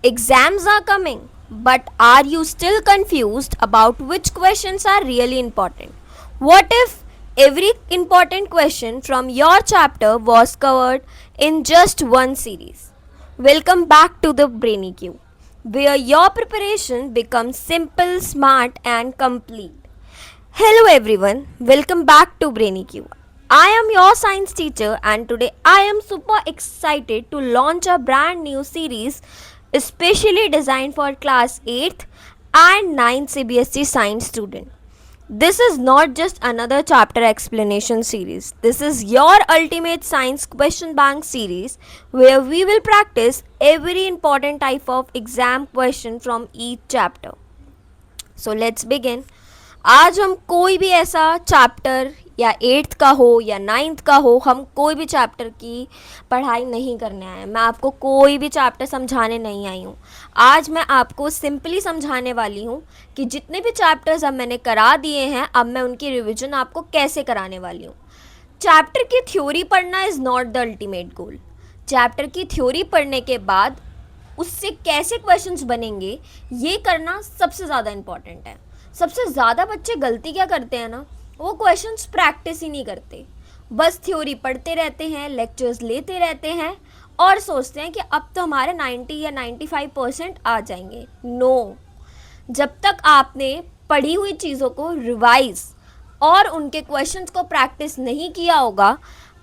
Exams are coming, but are you still confused about which questions are really important? What if every important question from your chapter was covered in just one series? Welcome back to the Brainy Q, where your preparation becomes simple, smart, and complete. Hello everyone, welcome back to Brainy Q. I am your science teacher and today I am super excited to launch a brand new series especially designed for class 8th and 9th CBSE science student. This is not just another chapter explanation series. This is your ultimate science question bank series where we will practice every important type of exam question from each chapter. So let's begin. आज हम कोई भी ऐसा chapter या 8th का हो या 9th का हो, हम कोई भी चैप्टर की पढ़ाई नहीं करने आए हैं. मैं आपको कोई भी चैप्टर समझाने नहीं आई हूँ. आज मैं आपको सिंपली समझाने वाली हूँ कि जितने भी चैप्टर्स अब मैंने करा दिए हैं, अब मैं उनकी रिवीजन आपको कैसे कराने वाली हूँ. चैप्टर की थ्योरी पढ़ना is not the ultimate goal. Chapter की थ्योरी पढ़ने के बाद उससे कैसे क्वेश्चंस बनेंगे ये करना सबसे ज़्यादा इम्पॉर्टेंट है. सबसे ज़्यादा बच्चे गलती क्या करते हैं ना, वो क्वेश्चंस प्रैक्टिस ही नहीं करते. बस थ्योरी पढ़ते रहते हैं, लेक्चर्स लेते रहते हैं और सोचते हैं कि अब तो हमारे 90 या 95% आ जाएंगे. नो, जब तक आपने पढ़ी हुई चीज़ों को रिवाइज और उनके क्वेश्चंस को प्रैक्टिस नहीं किया होगा,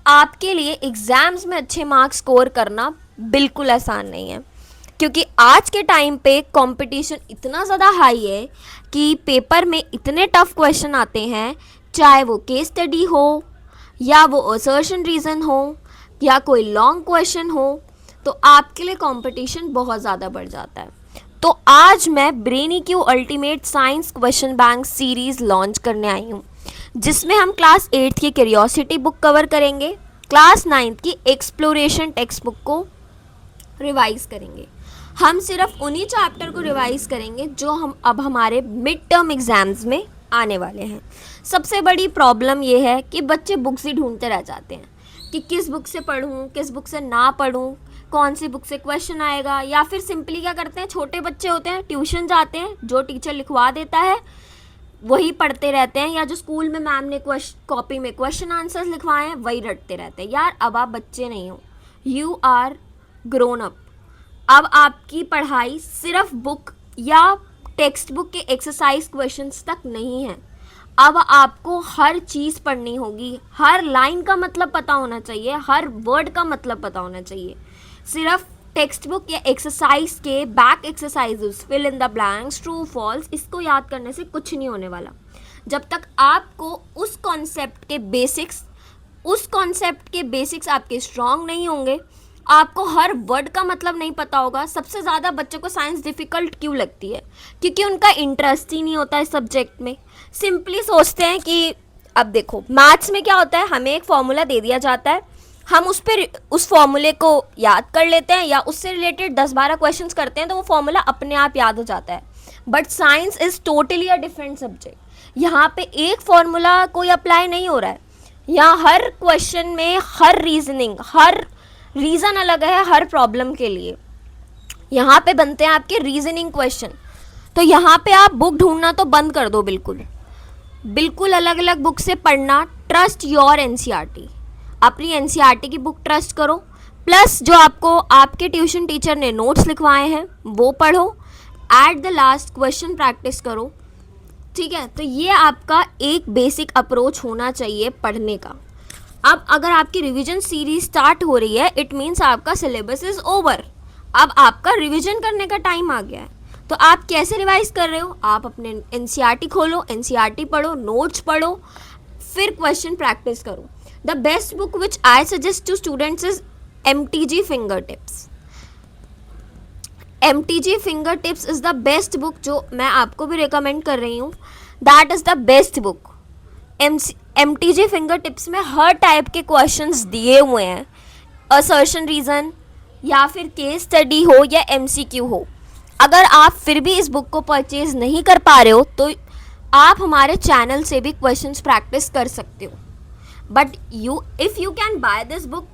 आपके लिए एग्ज़ाम्स में अच्छे मार्क्स स्कोर करना बिल्कुल आसान नहीं है. क्योंकि आज के टाइम पे कंपटीशन इतना ज़्यादा हाई है कि पेपर में इतने टफ क्वेश्चन आते हैं, चाहे वो केस स्टडी हो या वो असर्शन रीज़न हो या कोई लॉन्ग क्वेश्चन हो, तो आपके लिए कंपटीशन बहुत ज़्यादा बढ़ जाता है. तो आज मैं brainy Q ultimate science question bank series launch करने आई हूँ, जिसमें हम क्लास 8th की क्यूरियोसिटी बुक कवर करेंगे, क्लास 9th की एक्सप्लोरेशन टेक्स्ट बुक को रिवाइज़ करेंगे. हम सिर्फ उन्हीं चैप्टर को रिवाइज़ करेंगे जो हम अब हमारे मिड टर्म एग्ज़ाम्स में आने वाले हैं. सबसे बड़ी प्रॉब्लम ये है कि बच्चे बुक्स ही ढूंढते रह जाते हैं कि किस बुक से पढ़ूं, किस बुक से ना पढ़ूं, कौन सी बुक से क्वेश्चन आएगा. या फिर सिंपली क्या करते हैं, छोटे बच्चे होते हैं, ट्यूशन जाते हैं, जो टीचर लिखवा देता है वही पढ़ते रहते हैं, या जो स्कूल में मैम ने कॉपी में क्वेश्चन आंसर्स लिखवाए हैं वही रटते रहते हैं. यार, अब आप बच्चे नहीं हो, यू आर ग्रोन अप. अब आपकी पढ़ाई सिर्फ बुक या टेक्स्ट बुक के एक्सरसाइज क्वेश्चंस तक नहीं है. अब आपको हर चीज़ पढ़नी होगी, हर लाइन का मतलब पता होना चाहिए, हर वर्ड का मतलब पता होना चाहिए. सिर्फ टेक्स्ट बुक या एक्सरसाइज के back exercises, fill in the blanks, true false, इसको याद करने से कुछ नहीं होने वाला. जब तक आपको उस कॉन्सेप्ट के बेसिक्स आपके स्ट्रॉन्ग नहीं होंगे, आपको हर वर्ड का मतलब नहीं पता होगा. सबसे ज़्यादा बच्चों को साइंस डिफ़िकल्ट क्यों लगती है? क्योंकि उनका इंटरेस्ट ही नहीं होता इस सब्जेक्ट में. सिंपली सोचते हैं कि अब देखो, मैथ्स में क्या होता है, हमें एक फॉर्मूला दे दिया जाता है, हम उस फॉर्मूले को याद कर लेते हैं या उससे रिलेटेड 10-12 क्वेश्चंस करते हैं तो वो फॉर्मूला अपने आप याद हो जाता है. But science is totally a different subject. यहाँ पे एक फॉर्मूला कोई अप्लाई नहीं हो रहा है. यहाँ हर क्वेश्चन में हर रीज़न अलग है हर प्रॉब्लम के लिए. यहाँ पे बनते हैं आपके रीजनिंग क्वेश्चन. तो यहाँ पे आप बुक ढूंढना तो बंद कर दो. बिल्कुल अलग अलग बुक से पढ़ना. Trust your NCERT. अपनी एनसीईआरटी की बुक ट्रस्ट करो, प्लस जो आपको आपके ट्यूशन टीचर ने नोट्स लिखवाए हैं वो पढ़ो. At the last question practice करो. ठीक है, तो ये आपका एक बेसिक अप्रोच होना चाहिए पढ़ने का. अब अगर आपकी रिवीजन सीरीज स्टार्ट हो रही है, इट मीन्स आपका सिलेबस इज़ ओवर. अब आपका रिवीजन करने का टाइम आ गया है. तो आप कैसे रिवाइज कर रहे हो? आप अपने एनसीईआरटी खोलो, एनसीईआरटी पढ़ो, नोट्स पढ़ो, फिर क्वेश्चन प्रैक्टिस करो. The best book which I suggest to students is MTG Fingertips. MTG Fingertips is the best book जो मैं आपको भी रिकमेंड कर रही हूँ. That is the best book. MTG Fingertips में हर टाइप के क्वेश्चंस दिए हुए हैं, असर्शन रीज़न या फिर केस स्टडी हो या MCQ हो. अगर आप फिर भी इस बुक को परचेज़ नहीं कर पा रहे हो तो आप हमारे चैनल से भी क्वेश्चंस प्रैक्टिस कर सकते हो. But if you can by this book,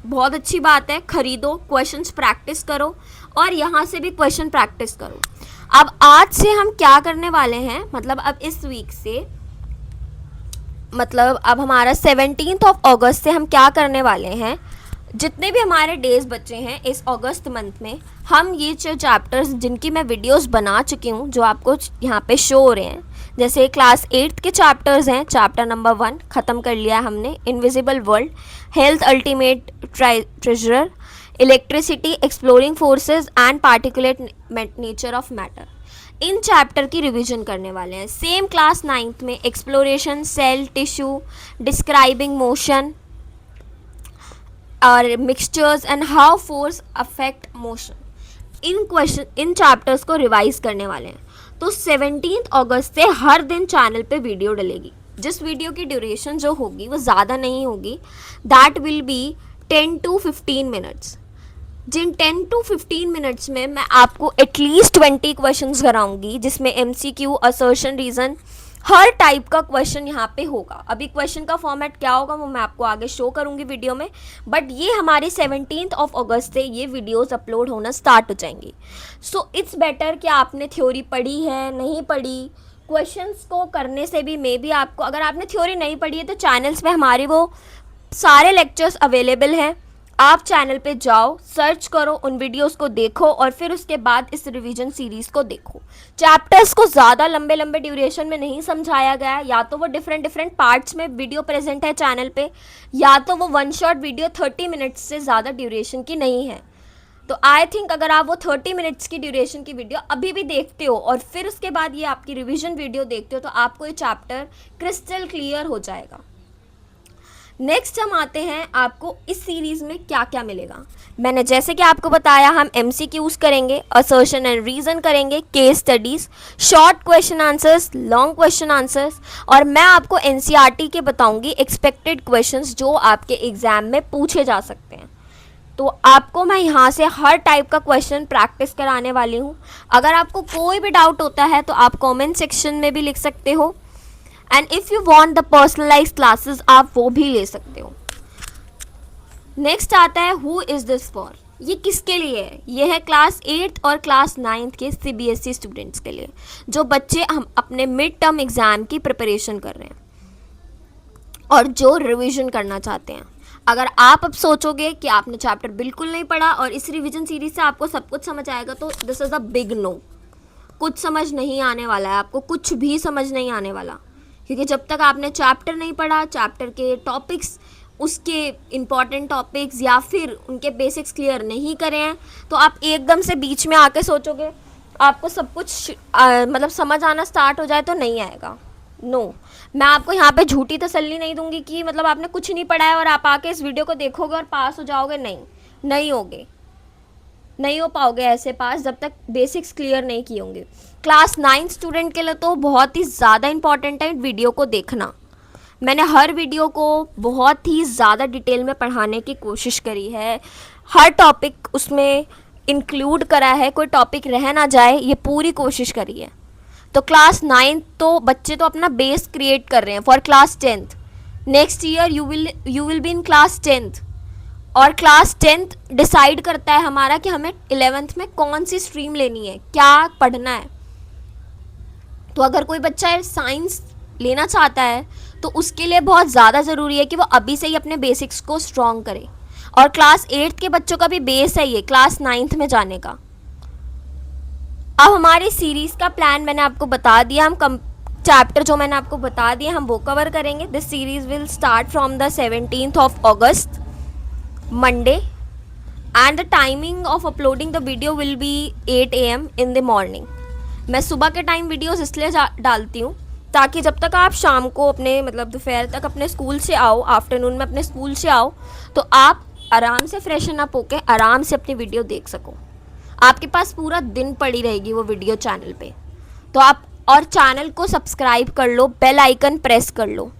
बहुत अच्छी बात है, ख़रीदो, क्वेश्चंस प्रैक्टिस करो और यहाँ से भी क्वेश्चन प्रैक्टिस करो। अब आज से हम क्या करने वाले हैं, मतलब अब इस वीक से, मतलब अब हमारा 17 अगस्त से हम क्या करने वाले हैं, जितने भी हमारे डेज बचे हैं इस अगस्त मंथ में, हम ये जो चैप्टर्स जिनकी मैं वीडियोस बना चुकी हूँ जो आपको यहाँ पे शो हो रहे हैं, जैसे क्लास 8th के चैप्टर्स हैं, चैप्टर नंबर 1 ख़त्म कर लिया है हमने, invisible world, health ultimate treasure, electricity, exploring forces and particulate nature of matter. इन चैप्टर की रिवीजन करने वाले हैं। सेम क्लास 9th में exploration, cell, tissue, describing motion और mixtures and how force affect motion, इन चैप्टर्स को रिवाइज करने वाले हैं। तो 17 अगस्त से हर दिन चैनल पे वीडियो डलेगी। जिस वीडियो की ड्यूरेशन जो होगी वो ज़्यादा नहीं होगी, that will be 10 to 15 minutes. जिन 10 to 15 मिनट्स में मैं आपको एटलीस्ट 20 क्वेश्चंस कराऊंगी, जिसमें MCQ, असर्शन, रीज़न, हर टाइप का क्वेश्चन यहाँ पे होगा। अभी क्वेश्चन का फॉर्मेट क्या होगा वो मैं आपको आगे शो करूँगी वीडियो में, बट ये हमारी 17 अगस्त से ये वीडियोस अपलोड होना स्टार्ट हो जाएंगी। सो इट्स बेटर कि आपने थ्योरी पढ़ी है नहीं पढ़ी, क्वेश्चंस को करने से भी मे बी आपको, अगर आपने थ्योरी नहीं पढ़ी है तो चैनल्स पे हमारे वो सारे लेक्चर्स अवेलेबल हैं। आप चैनल पे जाओ, सर्च करो, उन वीडियोस को देखो और फिर उसके बाद इस रिवीजन सीरीज़ को देखो। चैप्टर्स को ज़्यादा लंबे लंबे ड्यूरेशन में नहीं समझाया गया है, या तो वो डिफरेंट पार्ट्स में वीडियो प्रेजेंट है चैनल पे, या तो वो वन शॉट वीडियो 30 मिनट्स से ज़्यादा ड्यूरेशन की नहीं है। तो आई थिंक अगर आप वो 30 मिनट्स की ड्यूरेशन की वीडियो अभी भी देखते हो और फिर उसके बाद ये आपकी रिविजन वीडियो देखते हो तो आपको ये चैप्टर क्रिस्टल क्लियर हो जाएगा। नेक्स्ट हम आते हैं आपको इस सीरीज़ में क्या क्या मिलेगा। मैंने जैसे कि आपको बताया, हम MCQs करेंगे, असर्शन एंड रीज़न करेंगे, case studies, short question answers, long question answers, और मैं आपको NCERT के बताऊंगी एक्सपेक्टेड क्वेश्चंस जो आपके एग्ज़ाम में पूछे जा सकते हैं। तो आपको मैं यहाँ से हर टाइप का क्वेश्चन प्रैक्टिस कराने वाली हूँ। अगर आपको कोई भी डाउट होता है तो आप कमेंट सेक्शन में भी लिख सकते हो, and if you want the personalised classes आप वो भी ले सकते हो। नेक्स्ट आता है हु इज़ दिस फॉर। ये किसके लिए है? ये है क्लास 8th और क्लास 9th के CBSE स्टूडेंट्स के लिए, जो बच्चे हम अपने मिड टर्म एग्ज़ाम की प्रिपरेशन कर रहे हैं और जो रिवीजन करना चाहते हैं। अगर आप अब सोचोगे कि आपने चैप्टर बिल्कुल नहीं पढ़ा और इस रिवीजन सीरीज से आपको सब कुछ समझ आएगा, तो this is a big no. कुछ समझ नहीं आने वाला है, आपको कुछ भी समझ नहीं आने वाला, क्योंकि जब तक आपने चैप्टर नहीं पढ़ा, चैप्टर के टॉपिक्स, उसके इम्पॉर्टेंट टॉपिक्स या फिर उनके बेसिक्स क्लियर नहीं करे हैं, तो आप एकदम से बीच में आके सोचोगे आपको सब कुछ मतलब समझ आना स्टार्ट हो जाए, तो नहीं आएगा। नो, मैं आपको यहाँ पे झूठी तसल्ली नहीं दूंगी कि मतलब आपने कुछ नहीं पढ़ा है और आप आके इस वीडियो को देखोगे और पास हो जाओगे। नहीं होगे, नहीं हो पाओगे ऐसे पास जब तक बेसिक्स क्लियर नहीं किए होंगे। क्लास 9 स्टूडेंट के लिए तो बहुत ही ज़्यादा इंपॉर्टेंट है वीडियो को देखना। मैंने हर वीडियो को बहुत ही ज़्यादा डिटेल में पढ़ाने की कोशिश करी है, हर टॉपिक उसमें इंक्लूड करा है, कोई टॉपिक रह ना जाए, ये पूरी कोशिश करी है। तो क्लास 9 तो बच्चे तो अपना बेस क्रिएट कर रहे हैं for class 10th। Next year you will be in class 10th, और क्लास 10th डिसाइड करता है हमारा कि हमें 11th में कौन सी स्ट्रीम लेनी है, क्या पढ़ना है। तो अगर कोई बच्चा साइंस लेना चाहता है तो उसके लिए बहुत ज़्यादा ज़रूरी है कि वो अभी से ही अपने बेसिक्स को स्ट्रॉन्ग करे, और क्लास 8th के बच्चों का भी बेस है ये क्लास 9th में जाने का। अब हमारी सीरीज़ का प्लान मैंने आपको बता दिया, हम चैप्टर जो मैंने आपको बता दिया हम वो कवर करेंगे। This series will start from the 17th August Monday, and the timing of uploading the video will be 8 AM in the morning. मैं सुबह के टाइम वीडियोस इसलिए डालती हूँ ताकि जब तक आप शाम को अपने मतलब दोपहर तक अपने स्कूल से आओ, आफ्टरनून में अपने स्कूल से आओ, तो आप आराम से फ्रेशन अप होके आराम से अपनी वीडियो देख सको। आपके पास पूरा दिन पड़ी रहेगी वो वीडियो चैनल पे। तो आप और चैनल को सब्सक्राइब कर लो, बेल आइकन प्रेस कर लो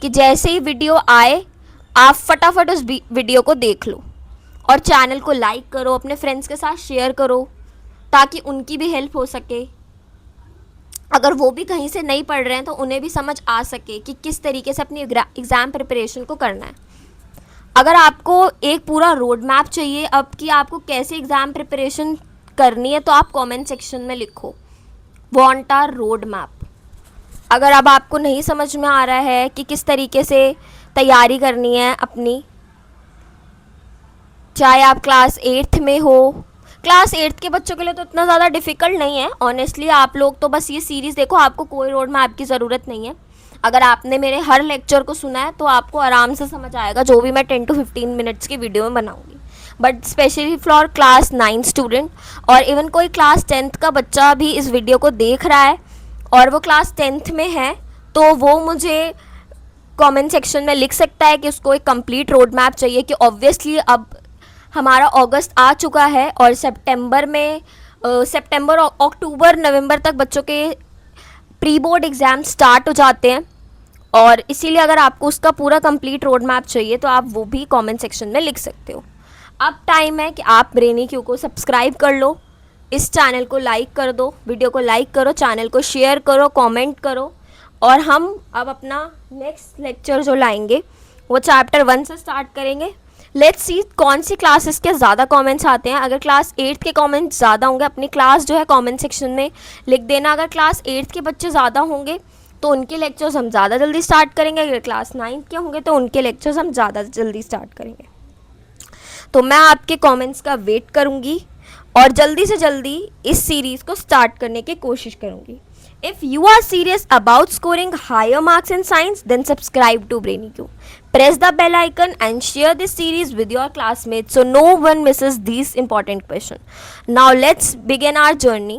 कि जैसे ही वीडियो आए आप फटाफट उस वीडियो को देख लो, और चैनल को लाइक करो, अपने फ्रेंड्स के साथ शेयर करो ताकि उनकी भी हेल्प हो सके। अगर वो भी कहीं से नहीं पढ़ रहे हैं तो उन्हें भी समझ आ सके कि किस तरीके से अपनी एग्ज़ाम प्रिपरेशन को करना है। अगर आपको एक पूरा रोड मैप चाहिए अब कि आपको कैसे एग्ज़ाम प्रिपरेशन करनी है तो आप कमेंट सेक्शन में लिखो वांट आवर रोड मैप। अगर अब आपको नहीं समझ में आ रहा है कि किस तरीके से तैयारी करनी है अपनी, चाहे आप क्लास 8th में हो, क्लास 8th के बच्चों के लिए तो इतना ज़्यादा डिफ़िकल्ट नहीं है ऑनेस्टली। आप लोग तो बस ये सीरीज़ देखो, आपको कोई रोड मैप की ज़रूरत नहीं है। अगर आपने मेरे हर लेक्चर को सुना है तो आपको आराम से समझ आएगा जो भी मैं 10 to 15 मिनट्स की वीडियो में बनाऊंगी। But specially for class 9 student और इवन कोई क्लास 10th का बच्चा भी इस वीडियो को देख रहा है और वो क्लास 10th में है, तो वो मुझे कमेंट सेक्शन में लिख सकता है कि उसको एक कंप्लीट रोड मैप चाहिए। कि ऑब्वियसली अब हमारा अगस्त आ चुका है और सितंबर अक्टूबर नवंबर तक बच्चों के प्री बोर्ड एग्ज़ाम स्टार्ट हो जाते हैं, और इसीलिए अगर आपको उसका पूरा कंप्लीट रोड मैप चाहिए तो आप वो भी कमेंट सेक्शन में लिख सकते हो। अब टाइम है कि आप ब्रेनी क्यू को सब्सक्राइब कर लो, इस चैनल को लाइक कर दो, वीडियो को लाइक करो, चैनल को शेयर करो, कमेंट करो। और हम अब अपना नेक्स्ट लेक्चर जो लाएंगे वो चैप्टर 1 से स्टार्ट करेंगे। लेट्स सी कौन सी क्लासेस के ज़्यादा कमेंट्स आते हैं। अगर क्लास 8th के कमेंट्स ज़्यादा होंगे अपनी क्लास जो है कमेंट सेक्शन में लिख देना। अगर क्लास 8th के बच्चे ज़्यादा होंगे तो उनके लेक्चर्स हम ज़्यादा जल्दी स्टार्ट करेंगे। अगर क्लास 9th के होंगे तो उनके लेक्चर्स हम ज़्यादा जल्दी स्टार्ट करेंगे। तो मैं आपके कमेंट्स का वेट करूँगी और जल्दी से जल्दी इस सीरीज़ को स्टार्ट करने की कोशिश करूँगी। If you are serious about scoring higher marks in science, then subscribe to BrainyQ. Press the bell icon and share this series with your classmates so no one misses these important questions. Now let's begin our journey.